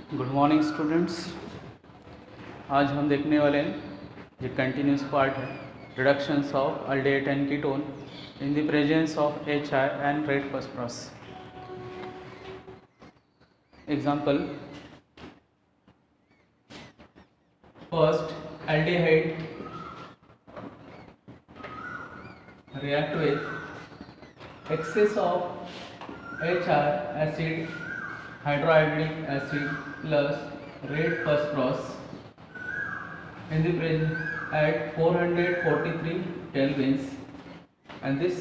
Good morning students. आज हम देखने वाले हैं जो कंटिन्यूस पार्ट है reductions of aldehyde and ketone in the presence of HI and red phosphorus. Example, first aldehyde react with excess of HR acid hydrohydric acid plus red phosphorus in the present at 443 kelvins, and this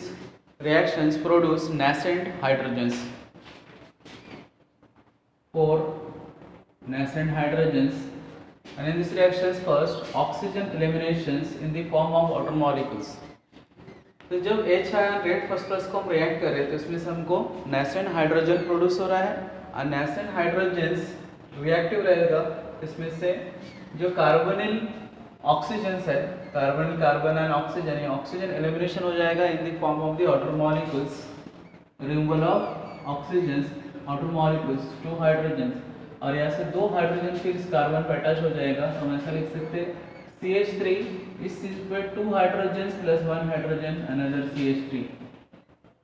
reactions produce nascent hydrogens. Four nascent hydrogens, and in this reactions first oxygen eliminations in the form of water molecules. तो जब HI और red phosphorus को हम react कर रहे हैं तो इसमें से हमको नेसेंट हाइड्रोजन प्रोड्यूस हो रहा है और नेसेंट हाइड्रोजन्स रिएक्टिव रहेगा। इसमें से जो कार्बोनिल ऑक्सीजन्स है, कार्बन एंड ऑक्सीजन, ये ऑक्सीजन एलिमिनेशन हो जाएगा in the form of the water molecules, removal of oxygens, water molecules, 2 hydrogens, और यहाँ से 2 हाइड्रोजन फिर इस कार्बन पर अटैच हो जाएगा। तो हम ऐसा लिख सकते हैं CH3 इस चीज पे 2 hydrogen plus 1 hydrogen another CH3,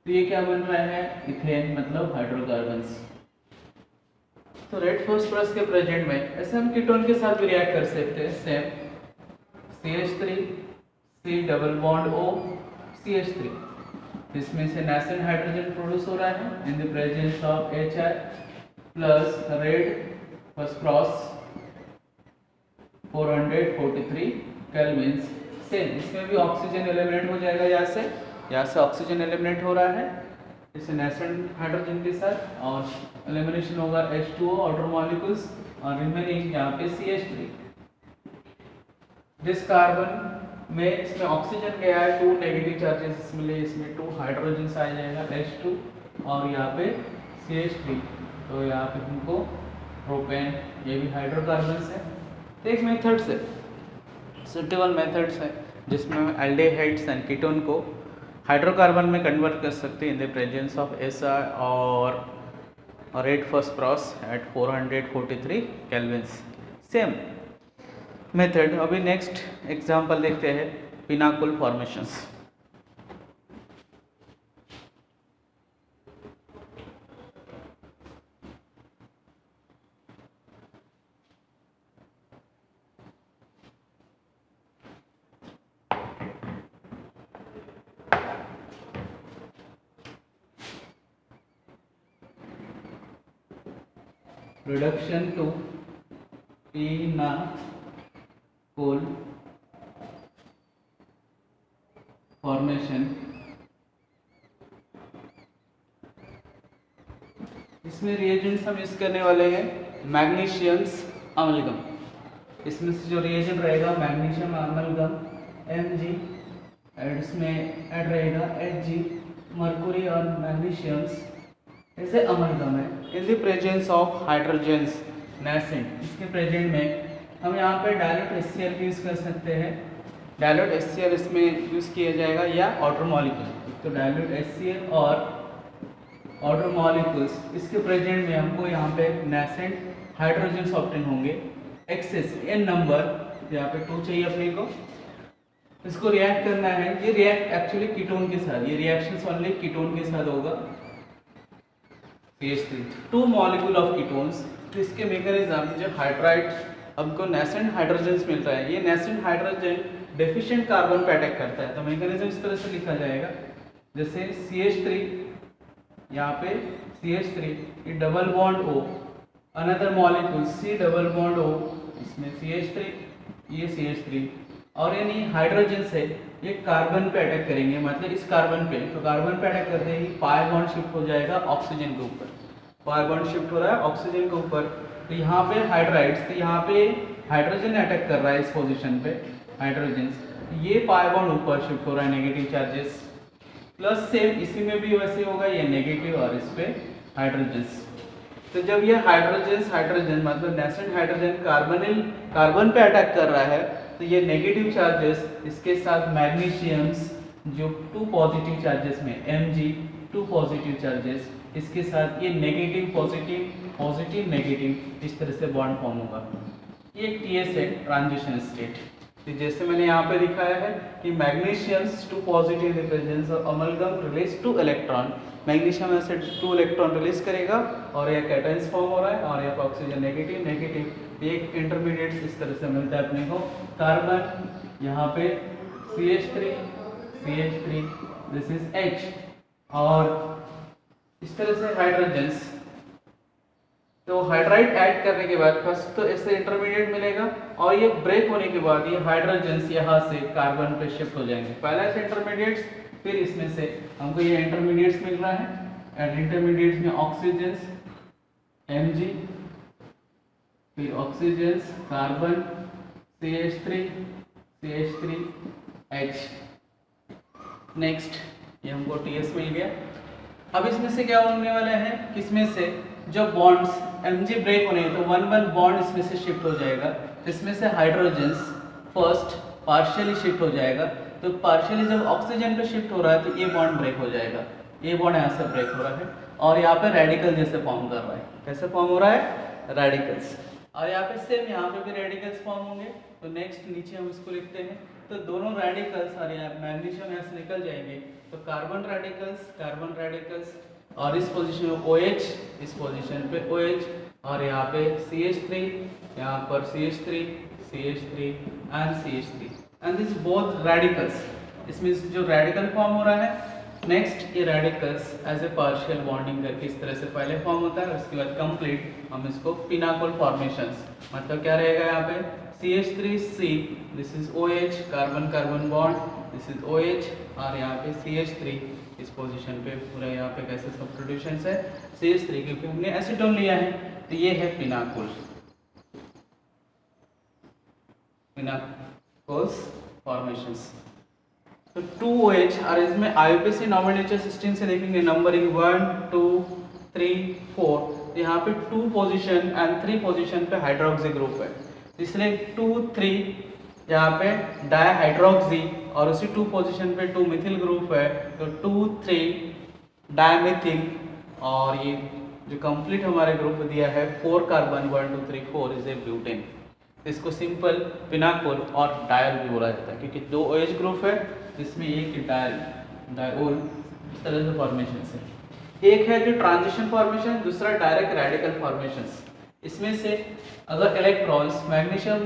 तो ये क्या बन रहा है, इथेन, मतलब हाइड्रोकार्बन्स। तो रेड फॉस्फोरस के प्रेजेंट में ऐसे हम कीटोन के साथ भी रिएक्ट कर सकते हैं। Same CH3 C double bond O CH3, इसमें से नेसेंट हाइड्रोजन प्रोड्यूस हो रहा है in the presence of HI plus red phosphorus 443 kelvins. Same इसमें भी ऑक्सीजन एलिमिनेट हो जाएगा, यहाँ से ऑक्सीजन एलिमिनेट हो रहा है इसे नेसेंट हाइड्रोजन के साथ, और एलिमिनेशन होगा H2O वाटर मॉलिक्यूल्स, और रिमेनिंग यहाँ पे CH3। जिस कार्बन में इसमें ऑक्सीजन गया है 2 नेगेटिव चार्जेस मिले, इसमें 2 हाइड्रोजन आ जाएगा H2 और यहाँ पे CH3। तो यहाँ पे तुमको प्रोपेन, ये भी हाइड्रोकार्बन्स है। तो एक मेथड्स है, सुटेबल मेथड्स है जिसमें हम एल्डिहाइड्स एंड कीटोन को हाइड्रोकार्बन में कन्वर्ट कर सकते हैं in the presence of SI और red phosphorus at 443 kelvins. Same method. अभी नेक्स्ट एग्जांपल देखते हैं, pinacol formations. Reduction to pinacol formation. इसमें रिएजेंट्स हम यूज करने वाले हैं मैग्नीशियम्स अमलगम। इसमें से जो रिएजेंट रहेगा मैग्नीशियम अमलगम Mg, और इसमें ऐड रहेगा Hg, मर्कुरी और मैग्नीशियम्स ऐसे अमलगम है in the presence of hydrogens nascent. इसके प्रेजेंट में हम यहाँ पे डायल्यूट HCl यूज कर सकते हैं। डायल्यूट HCl इसमें यूज किया जाएगा या वाटर मॉलिक्यूल, तो डायल्यूट HCl और वाटर मॉलिक्यूल्स, इसके प्रेजेंट में हमको यहाँ पे नेसेंट हाइड्रोजन्स ऑब्टेन होंगे एक्सेस n नंबर, यहाँ पे 2 चाहिए अपने को। इसको रिएक्ट करना है, ये रिएक्ट एक्चुअली कीटोन के साथ, ये रिएक्शंस ओनली कीटोन के साथ होगा। CH3 2 molecule of ketones. तो इसके मैकेनिज्म, जो हाइड्राइड हमको नेसेंट हाइड्रोजन्स मिल रहा है, ये नेसेंट हाइड्रोजन डेफिशिएंट कार्बन पे अटैक करता है। तो मैकेनिज्म इस तरह से लिखा जाएगा, जैसे CH3, यहाँ पे CH3 ये double bond O, another molecule C double bond O, इसमें CH3, ये CH3, और यानी हाइड्रोजन से ये कार्बन पे अटैक करेंगे, मतलब इस कार्बन पे। तो कार्बन पे अटैक करते ही पाई बॉन्ड शिफ्ट हो जाएगा ऑक्सीजन के ऊपर, पाई बॉन्ड शिफ्ट हो रहा है ऑक्सीजन के ऊपर। तो यहाँ पे हाइड्राइड्स, तो यहाँ पे हाइड्रोजन अटैक कर रहा है इस पोजीशन पे हाइड्रोजन, ये पाई बॉन्ड ऊपर शिफ्ट हो रहा है नेगेटिव चार्जेस, प्लस सेम इसी में भी वैसे होगा, ये नेगेटिव और इस पे हाइड्रोजन। तो जब ये हाइड्रोजन मतलब नेसेंट हाइड्रोजन कार्बन पे अटैक कर रहा है, तो ये नेगेटिव चार्जेस इसके साथ मैग्नीशियम्स जो 2 पॉजिटिव चार्जेस में Mg 2 पॉजिटिव चार्जेस इसके साथ ये नेगेटिव पॉजिटिव पॉजिटिव नेगेटिव इस तरह से बॉन्ड फॉर्म होगा। ये एक टीएस है, ट्रांजिशन स्टेट। तो जैसे मैंने यहाँ पे दिखाया है कि magnesiums two positive the presence of amalgam release two electron, magnesium ऐसे 2 इलेक्ट्रॉन रिलीज करेगा और यह कैटायंस फॉर्म हो रहा है और यहाँ पर ऑक्सीजन नेगेटिव नेगेटिव, एक इंटरमीडिएट इस तरह से मिलता है अपने को। कार्बन यहाँ पे CH3 दिस इज H, और इस तरह से हाइड्रोजन्स। तो हाइड्राइड ऐड करने के बाद फर्स्ट तो इससे इंटरमीडिएट मिलेगा और ये ब्रेक होने के बाद ये हाइड्रोजन्स यहाँ से कार्बन पे शिफ्ट हो जाएंगे। पहला से इंटरमीडिएट्स, फिर इसमें से हमको ये इंटरमीडिएट्स मिल रहा है, एंड इंटरमीडिएट्स में ऑक्सीजन्स Mg, फिर oxygens carbon CH3 H। Next ये हमको TS मिल गया। अब इसमें से क्या होने वाला है, किसमें से जो बॉन्ड्स Mg ब्रेक होने हैं तो 1 बॉन्ड इसमें से शिफ्ट हो जाएगा। इसमें से हाइड्रोजन्स फर्स्ट पार्शियली शिफ्ट हो जाएगा, तो पार्शियली जब ऑक्सीजन पे शिफ्ट हो रहा है तो ये बॉन्ड ब्रेक हो जाएगा, ये बॉन्ड यहाँ से ब्रेक हो रहा है और यहाँ पे रेडिकल जैसे फॉर्म कर रहा है। कैसे फॉर्म हो रहा है, रेडिकल्स। और यहाँ पे सेम यहाँ पे भी रेडिकल्स फॉर्म होंगे। तो नेक्स्ट नीचे हम इसको लिखते हैं, तो दोनों रेडिकल्स और यहाँ मैग्नीशियम यहाँ से निकल जाएंगे, तो कार्बन रेडिकल्स और इस पोजीशन में OH, इस पोजीशन पे OH, और यहाँ पे CH3, यहाँ पर CH3 and CH3 and this both radicals. इसमें जो रेडिकल फॉर्म हो रहा है, नेक्स्ट ये radicals as a partial bonding करके इस तरह से पहले फॉर्म होता है, उसके बाद कंप्लीट हम इसको पिनाकोल फॉर्मेशंस, मतलब क्या रहेगा यहाँ पे CH3C, this is OH, carbon bond, this is OH, और यहाँ पे CH3 इस पोजीशन पे पूरा यहाँ पे कैसे सब्स्टिट्यूशंस है CH3, क्योंकि हमने एसीटोन लिया है, तो ये है पिनाकोल्स फॉर्मेशंस। तो 2OH, और इसमें IUPAC नॉमिनेचर सिस्टम से देखेंगे नंबरिंग 1 2 3 4, यहाँ पे 2 पोजीशन एंड 3 पोजीशन पे हाइड्रोक्सी ग्रुप है, इसलिए 2 3 यहाँ पे डायहाइड्रोक्सी, और उसी 2 पोजीशन पे 2 मिथिल ग्रुप है, तो 2 3 डायमिथिल, और ये जो कंप्लीट हमारे ग्रुप दिया है 4 कार्बन 1 2 3 4 इज ए ब्यूटेन। इसको सिंपल पिनाकोल और डायल भी बोला जाता है, क्योंकि 2 OH ग्रुप है जिसमें एक डायोल इस तरह से फॉर्मेशन है। एक है जो ट्रांजिशन फॉर्मेशन, दूसरा डायरेक्ट रेडिकल फॉर्मेशंस। इसमें से अगर इलेक्ट्रॉन्स मैग्नीशियम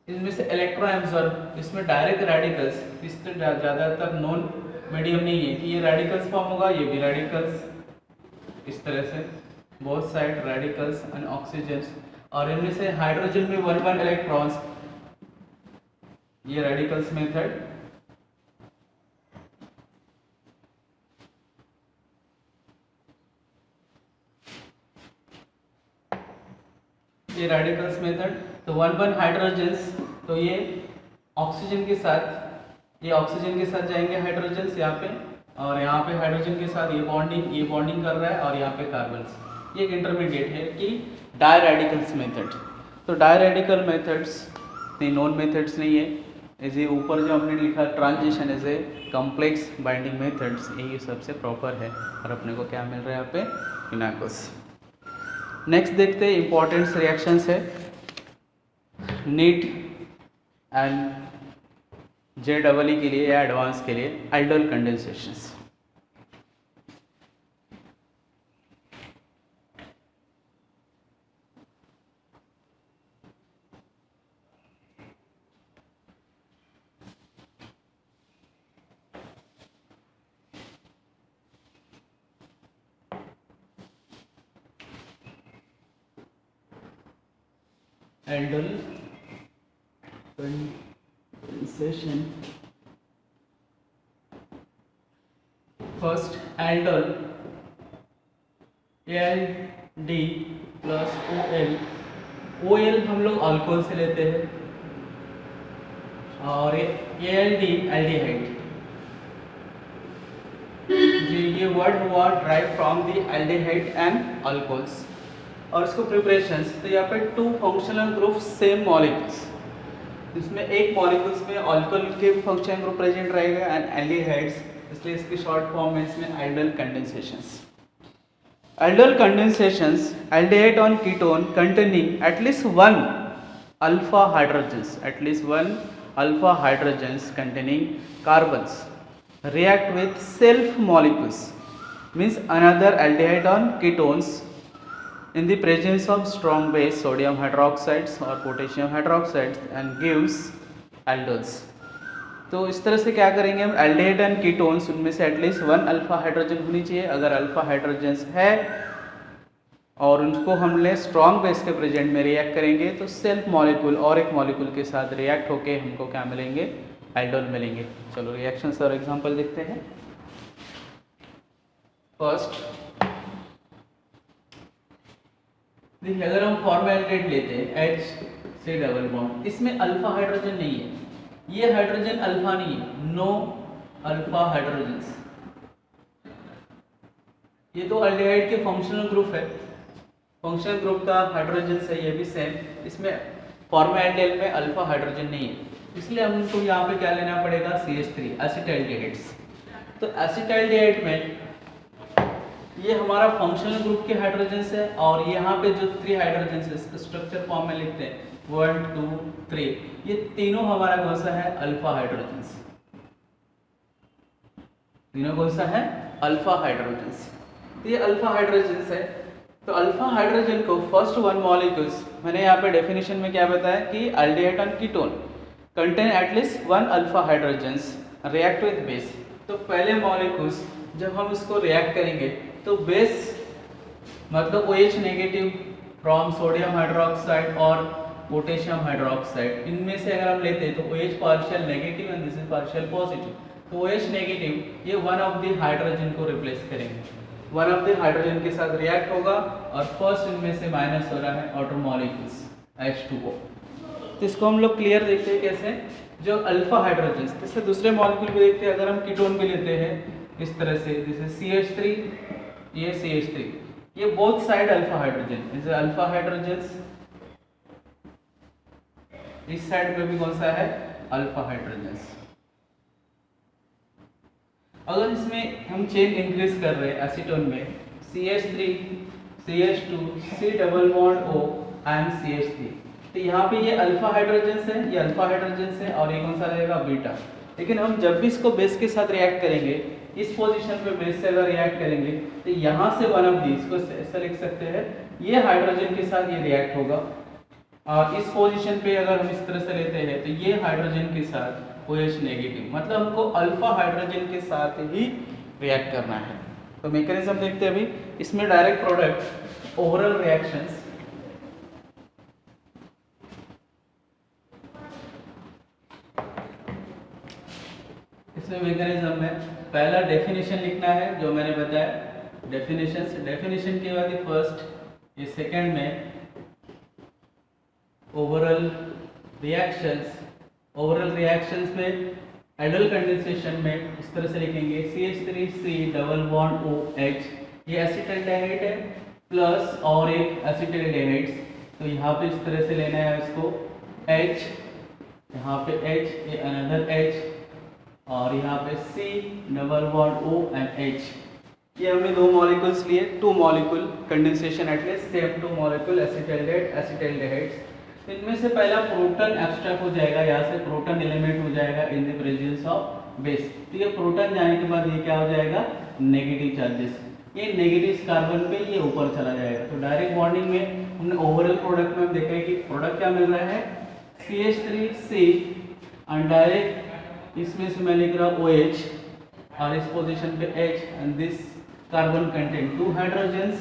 इनमें से इलेक्ट्रॉन एब्जॉर्ब, इसमें डायरेक्ट रेडिकल्स, इस तरह ज़्यादातर नॉन मीडियम नहीं है कि ये रेडिकल्स फॉर्म होगा, ये भी रेडिकल्स इस तरह से both side radicals and oxygens, और इनमें से हाइड्रोजन में 1 इलेक्ट्रॉन्स, ये रेडिकल्स मेथड। ये रेडिकल्स मेथड, तो 1 हाइड्रोजन्स, तो ये ऑक्सीजन के साथ जाएंगे हाइड्रोजन्स यहाँ पे, और यहाँ पे हाइड्रोजन के साथ ये बॉन्डिंग कर रहा है, और यहाँ पे कार्बन्स। ये एक इंटरमीडिएट है कि डायरेडिकल्स मेथड। तो डायरेडिकल मेथड्स नॉन मेथड्स नहीं है, ऐसे ऊपर जो हमने लिखा transition as a complex binding methods, यही सबसे प्रॉपर है, और अपने को क्या मिल रहा है यहाँ पे, पिनाकोस। नेक्स्ट देखते हैं इंपॉर्टेंट रिएक्शंस है नीट एंड JEE के लिए या एडवांस के लिए, ideal कंडेंसेशंस। Aldol condensation. First aldol ALD plus OL, OL हम लोग अल्कोहल से लेते हैं, और ALD एल्डिहाइड, ये वर्ड हुआ drive from the aldehyde and alcohols. और इसको प्रिपरेशंस, तो यहाँ पे 2 फंक्शनल ग्रुप सेम मॉलिक्यूल्स, इसमें एक मॉलिक्यूल्स में अल्कोहल के फंक्शनल ग्रुप प्रेजेंट रहेगा एंड एल्डिहाइड्स, इसलिए इसकी शॉर्ट फॉर्म है इसमें ideal कंडेंसेशंस। Aldol condensations aldehyde on ketone containing at least one alpha hydrogens containing carbons react with self molecules, means another aldehyde on ketones in the presence of strong base sodium hydroxides or potassium hydroxides and gives aldols. तो इस तरह से क्या करेंगे हम, aldehyde and ketones उनमें से at least one alpha hydrogen होनी चाहिए. अगर अल्फा हाइड्रोजन्स है और उनको हमने स्ट्रॉन्ग बेस के प्रेजेंट में रिएक्ट करेंगे तो सेल्फ मॉलिक्यूल और एक मॉलिक्यूल के साथ रिएक्ट होके हमको क्या मिलेंगे, एल्डोल मिलेंगे. चलो रिएक्शंस और एग्जांपल देखते हैं. फर्स्ट देखिए, अगर हम फॉर्मेल्डिहाइड लेते हैं H से डबल बॉन्ड, इसमें अल्फा हाइड्रोजन नहीं है, ये हाइड्रोजन अल्फा नहीं है, नो अल्फा हाइड्रोजन्स. ये तो अल्डिहाइड के फंक्शनल ग्रुप है, फंक्शनल ग्रुप का हाइड्रोजन है, ये भी सेम. इसमें फॉर्मेल्डिहाइड में अल्फा हाइड्रोजन नहीं है, इसलिए हमको यहाँ पे क्या लेना पड़ेगा, CH3 एसिटाल्डिहाइड्स. तो एसिटाल्डिहाइड में ये हमारा फंक्शनल ग्रुप के हाइड्रोजन्स है और यहाँ पे जो 3 हाइड्रोजन्स है इसका स्ट्रक्चर फॉर्म में लिखते हैं 1 2 3, ये तीनों हमारा कौन सा है, अल्फा हाइड्रोजन्स. तीनों कौन सा है, अल्फा हाइड्रोजन्स. ये अल्फा हाइड्रोजन्स है. तो अल्फा हाइड्रोजन को फर्स्ट वन मॉलिक्यूल्स, मैंने यहाँ पे डेफिनेशन में क्या बताया कि aldehyde and ketone contain at least one alpha hydrogens react with base. तो पहले मॉलिक्यूल्स जब हम इसको रिएक्ट करेंगे तो बेस मतलब OH negative from sodium hydroxide और पोटेशियम हाइड्रोक्साइड, इनमें से अगर हम लेते हैं तो OH partial negative and this is partial positive. तो OH नेगेटिव ये वन ऑफ द हाइड्रोजन को रिप्लेस करेंगे, वन ऑफ द हाइड्रोजन के साथ रिएक्ट होगा और फर्स्ट इनमें से माइनस हो रहा है आउटर मॉलिक्यूल्स H2O. तो इसको हम लोग क्लियर देखते हैं कैसे, जो अल्फा हाइड्रोजन, जैसे दूसरे मॉलिक्यूल भी देखते हैं. अगर हम कीटोन भी लेते हैं इस तरह से, जैसे CH3, ये CH3, ये बोथ साइड अल्फा हाइड्रोजन, जैसे अल्फा हाइड्रोजन इस साइड में भी कौन सा है, अल्फा हाइड्रोजन. अगर इसमें हम चेन इंक्रीज कर रहे हैं एसीटोन में, CH3 CH2 C double bond O and CH3, तो यहाँ पे ये अल्फा हाइड्रोजन है, ये अल्फा हाइड्रोजन है और ये कौन सा रहेगा, बीटा. लेकिन हम जब भी इसको बेस के साथ रिएक्ट करेंगे, इस पोजीशन पे बेस से अगर रिएक्ट करेंगे तो यहाँ से वन ऑफ दी, इसको ऐसा लिख सकते हैं, ये हाइड्रोजन के साथ ये रिएक्ट होगा और इस पोजीशन पे अगर हम इस तरह से लेते हैं तो ये हाइड्रोजन के साथ OH नेगेटिव, मतलब हमको अल्फा हाइड्रोजन के साथ ही रिएक्ट करना है. तो मैकेनिज्म देखते हैं अभी. इसमें डायरेक्ट प्रोडक्ट ओवरऑल रिएक्शंस, इसमें मैकेनिज्म में पहला डेफिनेशन लिखना है जो मैंने बताया, डेफिनेशन के बाद फर्स्ट, ये सेकंड में ओवरऑल रिएक्शंस में एल्डोल कंडेंसेशन में इस तरह से लिखेंगे CH3C डबल बॉन्ड OH, ये एसिटाल्डिहाइड है प्लस और एक एसिटाल्डिहाइड्स. तो यहाँ पे इस तरह से लेना है इसको H, यहाँ पे H, ये अनदर H और यहाँ पे C double bond O and H. ये हमने दो मॉलिक्यूल्स लिए, 2 molecule condensation at least same 2 molecule acetaldehydes. इनमें से पहला प्रोटॉन एब्स्ट्रैक्ट हो जाएगा, यहाँ से प्रोटॉन एलिमेंट हो जाएगा इन द प्रेजेंस ऑफ बेस. तो ये प्रोटॉन जाने के बाद ये क्या हो जाएगा, नेगेटिव चार्जेस, ये नेगेटिव कार्बन पे ये ऊपर चला जाएगा. तो डायरेक्ट बॉन्डिंग में हमने ओवरऑल प्रोडक्ट में हम देख रहे हैं कि प्रोडक्ट क्या मिल रहा है, CH3C एंड डायरेक्ट इसमें से मैं लिख रहा हूँ OH और इस पोजीशन पे H and this carbon content 2 hydrogens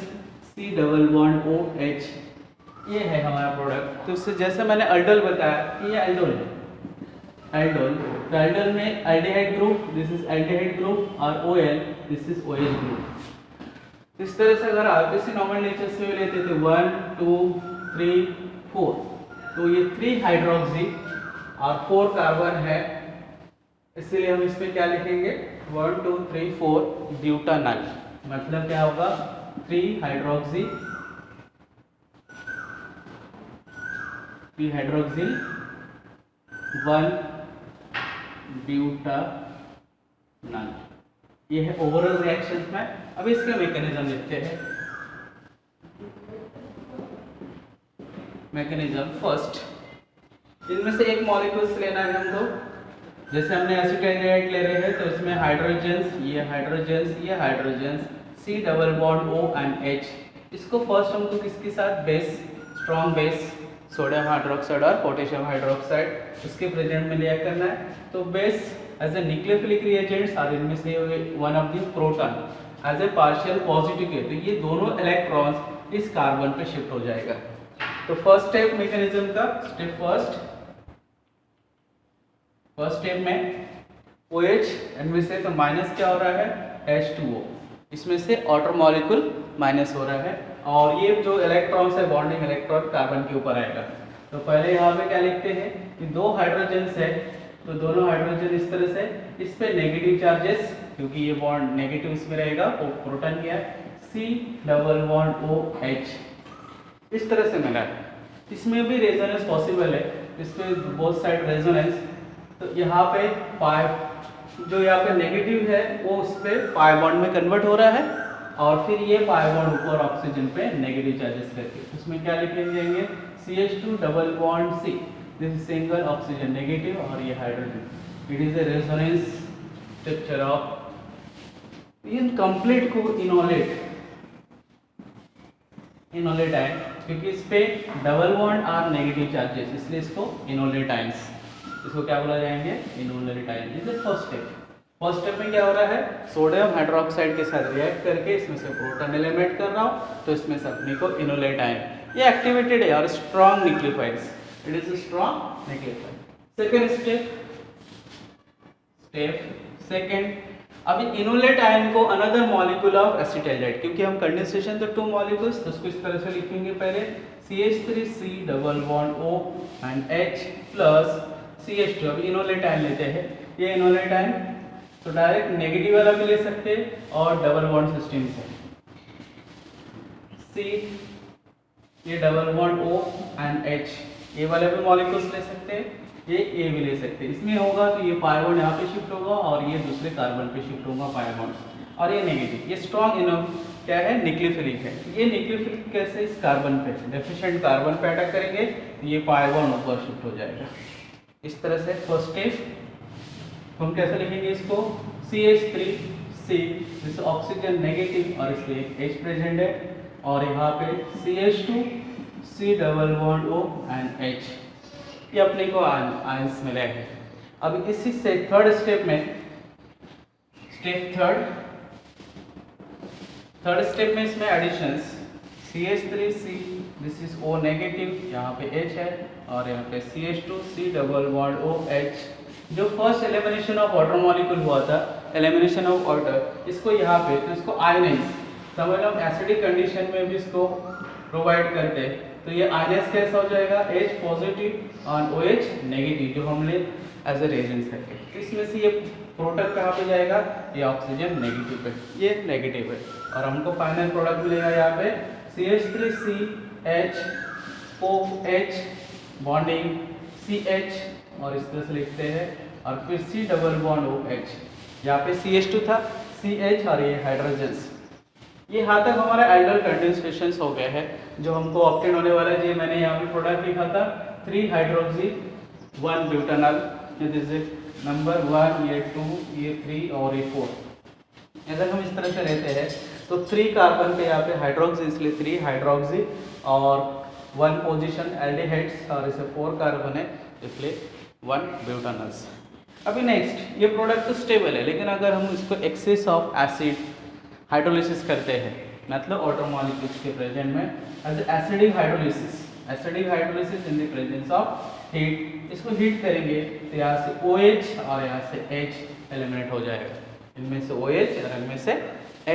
C double bond OH. ये है हमारा प्रोडक्ट. तो इससे जैसे मैंने एल्डोल बताया कि ये एल्डोल है, एल्डोल. तो एल्डोल में aldehyde group, this is aldehyde group और OL, this is OH group. इस तरह से अगर आगे से नॉमेनक्लेचर से भी लेते थे 1 2 3 4, तो ये 3 हाइड्रोक्सी और 4 कार्बन है, इसलिए हम इसमें क्या लिखेंगे 1 2 3 4 ब्यूटानॉल. मतलब क्या होगा 3 हाइड्रोक्सी 1 ब्यूटानॉल. ये है ओवरऑल रिएक्शंस में. अब इसके मैकेनिज्म देखते हैं. मैकेनिज्म फर्स्ट, इनमें से एक मॉलिक्यूल्स लेना है हमको। जैसे हमने एसिटाइल ले रहे हैं तो इसमें हाइड्रोजन्स, ये हाइड्रोजन्स, ये hydrogens, C double bond O and H। इसको फर्स्ट हमको किसके साथ, base, strong base, sodium hydroxide और पोटेशियम हाइड्रोक्साइड उसके प्रेजेंट में लिया करना है। तो base as a nucleophilic reagents और इनमें से one of the proton as a partial positive के, तो ये दोनों इलेक्ट्रॉन्स इस कार्बन पे शिफ्ट हो जाएगा। तो फर्स्ट स्टेप मैकेनिज्म का, स्टेप फर्स्ट स्टेप में OH, इनमें से तो माइनस क्या हो रहा है, H2O, इसमें से आउटर मॉलिक्यूल माइनस हो रहा है और ये जो इलेक्ट्रॉन्स है बॉन्डिंग इलेक्ट्रॉन कार्बन के ऊपर आएगा। तो पहले यहाँ पे क्या लिखते हैं कि दो हाइड्रोजन्स है, तो दोनों हाइड्रोजन इस तरह से, इस पे नेगेटिव चार्जेस क्योंकि ये बॉन्ड नेगेटिव इसमें रहेगा, वो प्रोटॉन क्या है, C डबल बॉन्ड OH इस तरह से मिला है। इसमें भी रेजोनेंस पॉसिबल है, इसमें बोथ साइड रेजोनेंस। तो यहाँ पे पाई, जो यहाँ पे नेगेटिव है वो उस पे पाई बॉन्ड में कन्वर्ट हो रहा है और फिर ये पाई बॉन्ड ऊपर ऑक्सीजन पे नेगेटिव चार्जेस करके, उसमें क्या लिख देंगे, CH2 double bond C, this is single oxygen negative और ये hydrogen. It is a resonance structure of, in complete को इनोलेट आयन, क्योंकि इस पे डबल बॉन्ड और नेगेटिव चार्जेस, इसलिए इसको इनोलेट आयंस, इसको क्या बोला जाएंगे, enolate ion. Is the first step. First step में क्या हो रहा है, सोडियम हाइड्रोक्साइड के साथ रिएक्ट करके इसमें से प्रोटॉन एलिमिनेट कर रहा हूँ, तो इसमें से अपने को इनोलेट आयन ये एक्टिवेटेड है और strong nucleophiles, it is strong nucleophile. Second step second, अभी इनोलेट आयन को अनदर मॉलिक्यूल ऑफ एसिटाइलाइड, क्योंकि हम कंडेंसेशन तो टू मॉलिक्यूल्स, तो उसको इस तरह से लिखेंगे पहले CH3C double bond O and H plus CH2। अभी इनोलेट आयन लेते हैं, ये इनोलेट आयन तो डायरेक्ट नेगेटिव वाला भी ले सकते हैं और डबल बॉन्ड सिस्टम से C, ये double bond O and H, ये वाले भी मॉलिक्यूल्स ले सकते हैं, ये A भी ले सकते हैं। इसमें होगा तो ये पाई बॉन्ड यहाँ पे शिफ्ट होगा और ये दूसरे कार्बन पे शिफ्ट होगा पाई बॉन्ड, और ये नेगेटिव, ये स्ट्रॉन्ग इनो क्या है, न्यूक्लियोफिलिक है। ये न्यूक्लियोफिलिक कैसे, इस कार्बन पे डेफिशिएंट कार्बन पे अटैक करेंगे तो ये पाई बॉन्ड ऊपर शिफ्ट हो जाएगा इस तरह से। फर्स्ट स्टेप हम कैसे लिखेंगे इसको, CH3C, जिस ऑक्सीजन नेगेटिव और इसलिए H प्रेजेंट है, और यहाँ पे CH2C double bond O and H, ये अपने को आयंस मिले हैं। अब इसी से थर्ड स्टेप में, स्टेप थर्ड स्टेप में इसमें additions, CH3C, this is O negative, यहाँ पे H है और यहाँ पे CH2C डबल बॉन्ड OH। जो first elimination of water molecule हुआ था, एलिमिनेशन ऑफ वाटर, इसको यहाँ पे तो इसको आयनाइज, समझ लो एसिडिक कंडीशन में भी इसको प्रोवाइड करते हैं, तो ये आयनाइज कैसा हो जाएगा, H पॉजिटिव और OH नेगेटिव, जो हमने एज ए रेजेंस करके। तो इसमें से ये प्रोडक्ट कहाँ पे जाएगा, ये ऑक्सीजन नेगेटिव पे, ये नेगेटिव है और हमको फाइनल प्रोडक्ट मिलेगा यहाँ पे CH3CH OH बॉन्डिंग CH, और इस तरह से लिखते हैं, और फिर C डबल बॉन्ड OH, यहाँ पे CH2 था, CH और ये हाइड्रोजन्स। ये यहाँ तक हमारा आइडियल कंडेंसेशन हो गया है, जो हमको ऑब्टेन होने वाला है। ये मैंने यहाँ पे प्रोडक्ट लिखा था 3 hydroxy 1 butanol, this is number 1, ये 2, ये 3 और ये 4। अगर हम इस तरह से लेते हैं तो 3 कार्बन पे यहाँ पे हाइड्रोक्सी, इसलिए 3 हाइड्रोक्सी और 1 पोजीशन एल्डिहाइड्स, और इसे 4 कार्बन है इसलिए 1 ब्यूटानॉल्स। अभी नेक्स्ट, ये प्रोडक्ट तो स्टेबल है, लेकिन अगर हम इसको एक्सेस ऑफ एसिड हाइड्रोलिसिस करते हैं, मतलब वाटर मॉलिक्यूल्स के प्रेजेंट में as acidic hydrolysis in the presence of heat, इसको हीट करेंगे तो यहाँ से OH और यहाँ से H एलिमिनेट हो जाएगा, इनमें से OH और इनमें से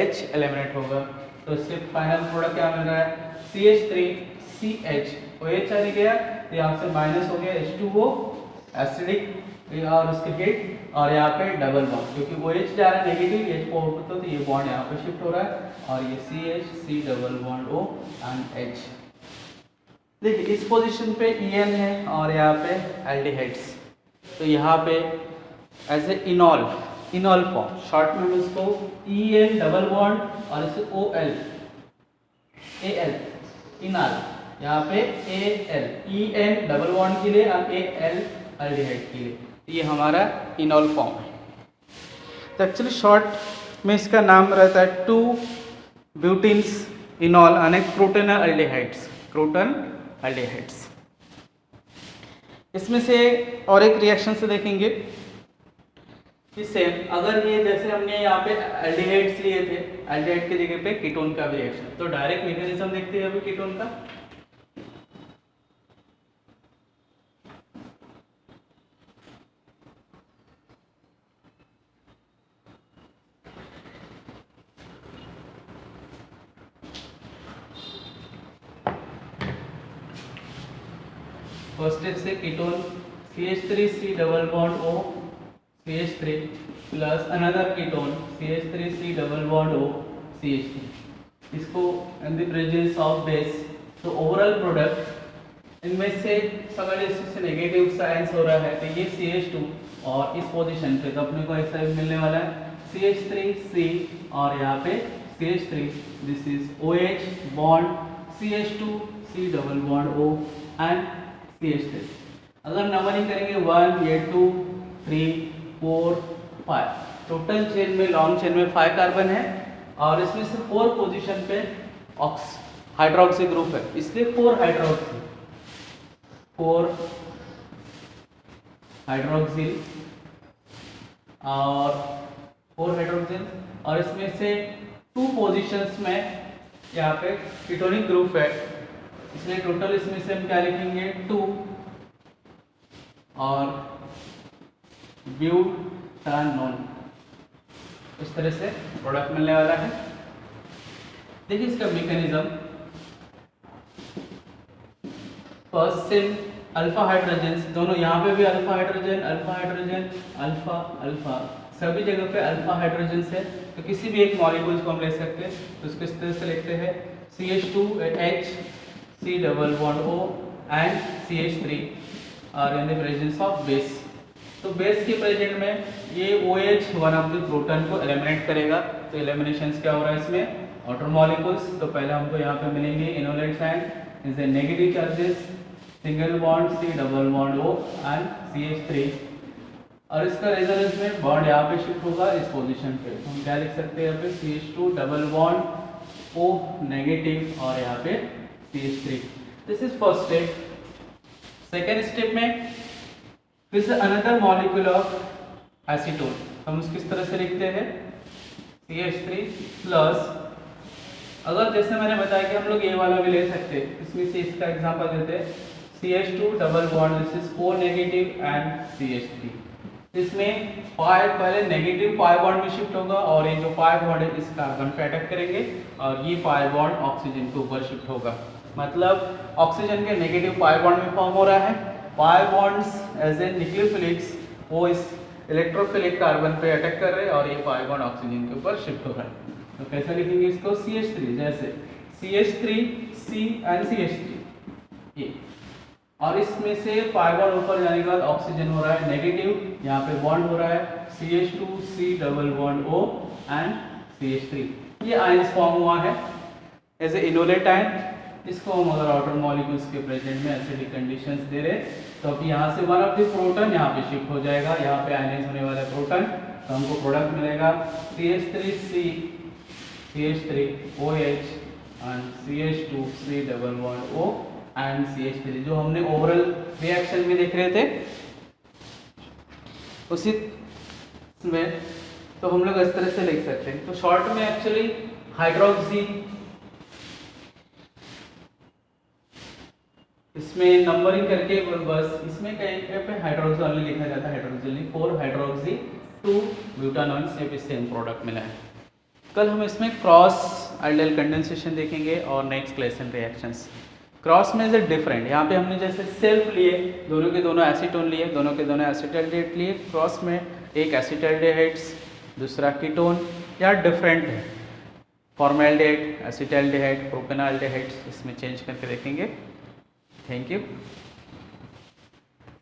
H एलिमिनेट होगा। तो इससे फाइनल प्रोडक्ट क्या मिल रहा है, CH3CH, OH चली गया तो यहाँ से माइनस हो गया H2O एसिडिक और उसके हीट, और यहाँ पे डबल बॉन्ड, क्योंकि OH जा रहा है नेगेटिव, H पॉजिटिव, तो ये बॉन्ड यहाँ पे शिफ्ट हो रहा है और ये CH double bond O and H। देखिए इस पोजीशन पे EN है और यहाँ पे एल्डिहाइड्स, तो यहाँ पे as a enol form, short में इसको EN डबल बॉन्ड और इसे OL AL इनॉल, यहाँ पे Al, En डबल बॉन्ड के लिए और Al एल्डिहाइड के लिए, ये हमारा इनॉल फॉर्म है। तो एक्चुअली शॉर्ट में इसका नाम रहता है 2 ब्यूटीन्स इनॉल अनेक क्रोटन एल्डिहाइड्स, क्रोटन एल्डिहाइड्स। इसमें से और एक रिएक्शन से देखेंगे कि सेम अगर ये जैसे हमने यहाँ पे एल्डिहाइड्स लिए थे, एल्डिहाइड की जगह पे कीटोन का भी रिएक्शन, तो डायरेक्ट मैकेनिज्म देखते हैं अभी कीटोन का। फर्स्ट स्टेप से ketone CH3C double bond O CH3 plus another ketone CH3C double bond O CH3, इसको इन द प्रेजेंस ऑफ बेस। तो ओवरऑल प्रोडक्ट इनमें से सगाइडेसिस से नेगेटिव साइंस हो रहा है, तो ये CH2 और इस पोजीशन पे तो अपने को ऐसा मिलने वाला है CH3C और यहाँ पे CH3, this is OH bond CH2C double bond O and CH3। अगर नंबरिंग करेंगे 1 ये 2 3 4 5, टोटल चेन में लॉन्ग चेन में 5 कार्बन है और इसमें से 4 पोजीशन पे ऑक्स हाइड्रोक्सी ग्रुप है, इसलिए 4 हाइड्रोक्सी 4 हाइड्रोक्सिल और 4 हाइड्रोक्सिल और इसमें से 2 पोजीशंस में यहाँ पे कीटोनिक ग्रुप है, इसलिए टोटल इसमें से हम क्या लिखेंगे 2 और ब्यूटानोन, इस तरह से प्रोडक्ट मिलने वाला है। देखिए इसका mechanism, first sem alpha hydrogen, दोनों यहाँ पे भी alpha hydrogen alpha hydrogen alpha alpha, सभी जगह पे अल्फा हाइड्रोजन है, तो किसी भी एक मॉलिक्यूल को हम ले सकते हैं, तो इसको इस तरह से लिखते हैं CH2H C double bond O and CH3 और इन द प्रेजेंस ऑफ बेस। तो बेस के प्रेजेंट में ये OH one of the proton को एलिमिनेट करेगा, तो एलिमिनेशन क्या हो रहा है इसमें वाटर मॉलिक्यूल्स। तो पहले हमको यहाँ पे मिलेंगे enolates and is a negative charges single bond C double bond O and CH3 और इसका रेजोनेंस में बॉन्ड यहाँ पे शिफ्ट होगा इस पोजीशन पे, तो हम क्या लिख सकते हैं यहाँ पे CH2 double bond O negative और यहाँ पे CH3। This is first step. Second step में फिर से अनदर मॉलिक्यूल ऑफ एसीटोन, हम उसको किस तरह से लिखते हैं CH3 प्लस, अगर जैसे मैंने बताया कि हम लोग ये वाला भी ले सकते हैं, इसमें से इसका एग्जांपल देते हैं CH2 double bond this is O negative and CH3, इसमें पहले नेगेटिव पाई बॉन्ड में शिफ्ट होगा और ये जो पाई बॉन्ड है इस कार्बन पे अटैक करेंगे और ये पाई बॉन्ड ऑक्सीजन के ऊपर शिफ्ट होगा, मतलब ऑक्सीजन के नेगेटिव पाई बॉन्ड में फॉर्म हो रहा है, pi bonds as a nucleophiles वो इस इलेक्ट्रोफिलिक कार्बन पे अटैक कर रहे हैं और ये पाई बॉन्ड ऑक्सीजन के ऊपर शिफ्ट हो रहा है। तो कैसे लिखेंगे इसको CH3 जैसे CH3C एंड CH3 ये, और इसमें से पाई बॉन्ड ऊपर जाने के बाद ऑक्सीजन हो रहा है नेगेटिव, यहाँ पे बॉन्ड हो रहा है CH2C double bond O and CH3, ये आयंस फॉर्म हुआ है एज ए इनोलेट आयन। इसको हम अगर आउटर मॉलिक्यूल्स के प्रेजेंट में एसिडिक कंडीशंस दे रहे तो अब यहाँ से वन ऑफ द प्रोटॉन यहाँ पे शिफ्ट हो जाएगा, यहाँ पे आयनाइज होने वाला प्रोटॉन, तो हमको प्रोडक्ट मिलेगा CH3C CH3OH and CH2C double bond O and CH3, जो हमने ओवरऑल रिएक्शन में देख रहे थे उसी में, तो हम लोग इस तरह से लिख सकते हैं। तो शॉर्ट में एक्चुअली हाइड्रोक्सी, इसमें नंबरिंग करके बस इसमें कहीं पे हाइड्रोक्सी ओनली लिखा जाता है, हाइड्रोक्सिल नहीं, 4 हाइड्रोक्सी 2 ब्यूटानॉन से भी सेम प्रोडक्ट मिला है। कल हम इसमें क्रॉस आइडियल कंडेंसेशन देखेंगे और नेक्स्ट क्लेसन रिएक्शंस। क्रॉस में इज डिफरेंट, यहाँ पे हमने जैसे सेल्फ लिए, दोनों के दोनों एसीटोन लिए, दोनों के दोनों एसिटाल्डेहाइड लिए, क्रॉस में एक एसिटाल्डेहाइड्स दूसरा कीटोन, या डिफरेंट है फॉर्मेल्डेहाइड एसिटाल्डेहाइड प्रोपेनॉल्डेहाइड, इसमें चेंज करके देखेंगे। Thank you.